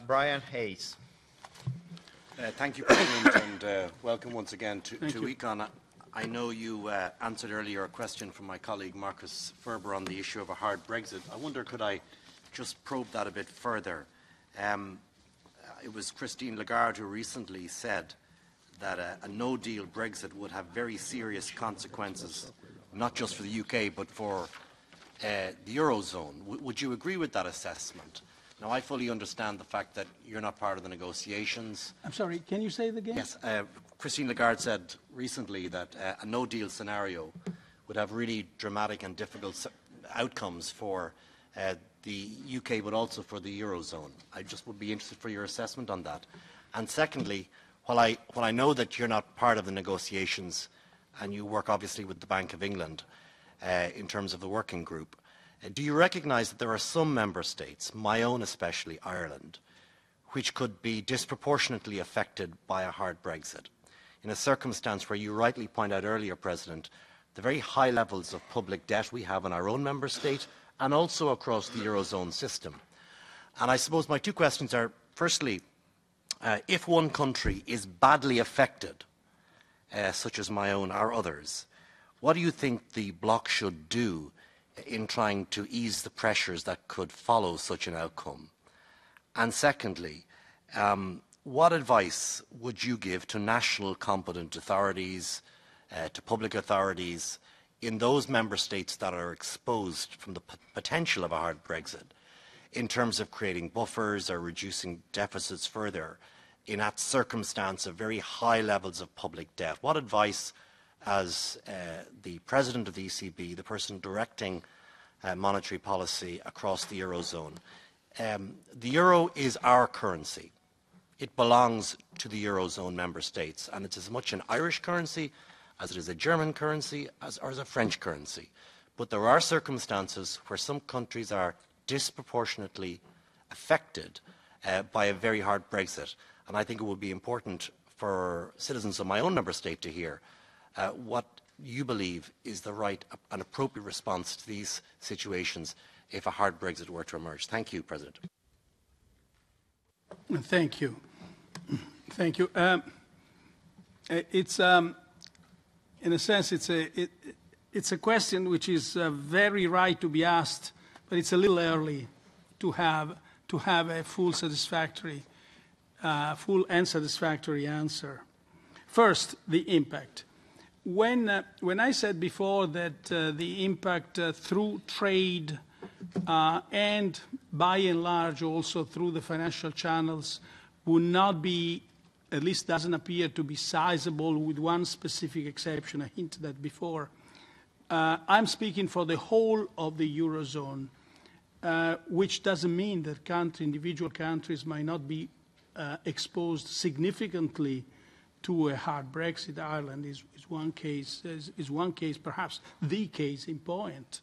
Brian Hayes. Thank you, President, and welcome once again to ECON. I know you answered earlier a question from my colleague Marcus Ferber on the issue of a hard Brexit. I wonder, could I just probe that a bit further? It was Christine Lagarde who recently said that a no-deal Brexit would have very serious consequences, not just for the UK, but for the Eurozone. Would you agree with that assessment? Now, I fully understand the fact that you're not part of the negotiations. I'm sorry, can you say it again? Yes, Christine Lagarde said recently that a no-deal scenario would have really dramatic and difficult outcomes for the UK, but also for the Eurozone. I just would be interested for your assessment on that. And secondly, while I know that you're not part of the negotiations and you work obviously with the Bank of England in terms of the working group, do you recognise that there are some member states, my own especially, Ireland, which could be disproportionately affected by a hard Brexit, in a circumstance where you rightly point out earlier, President, the very high levels of public debt we have in our own member state and also across the Eurozone system? And I suppose my two questions are, firstly, if one country is badly affected, such as my own or others, what do you think the bloc should do in trying to ease the pressures that could follow such an outcome? And secondly, what advice would you give to national competent authorities, to public authorities in those member states that are exposed from the potential of a hard Brexit, in terms of creating buffers or reducing deficits further in that circumstance of very high levels of public debt? What advice, as the President of the ECB, the person directing monetary policy across the Eurozone? The euro is our currency. It belongs to the Eurozone member states, and it's as much an Irish currency as it is a German currency or as a French currency. But there are circumstances where some countries are disproportionately affected by a very hard Brexit, and I think it would be important for citizens of my own member state to hear what you believe is the right and appropriate response to these situations if a hard Brexit were to emerge. Thank you, President. Thank you. Thank you. It's, in a sense, it's a question which is very right to be asked, but it's a little early to have a full and satisfactory answer. First, the impact. When I said before that the impact through trade and by and large also through the financial channels would not be, at least doesn't appear to be sizable, with one specific exception, I hinted at before, I'm speaking for the whole of the Eurozone, which doesn't mean that individual countries might not be exposed significantly to a hard Brexit. Ireland is one case, perhaps the case in point.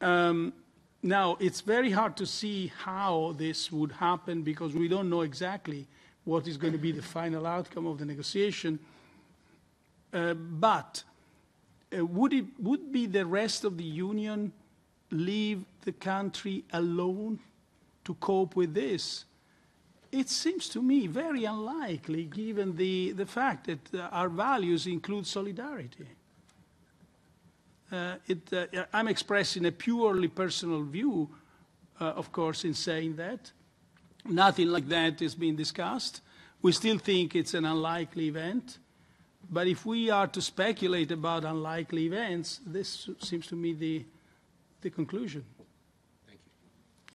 Now, it's very hard to see how this would happen because we don't know exactly what is going to be the final outcome of the negotiation. But would be the rest of the Union leave the country alone to cope with this? It seems to me very unlikely, given the fact that our values include solidarity. I'm expressing a purely personal view, of course, in saying that. Nothing like that is being discussed. We still think it's an unlikely event. But if we are to speculate about unlikely events, this seems to me the conclusion.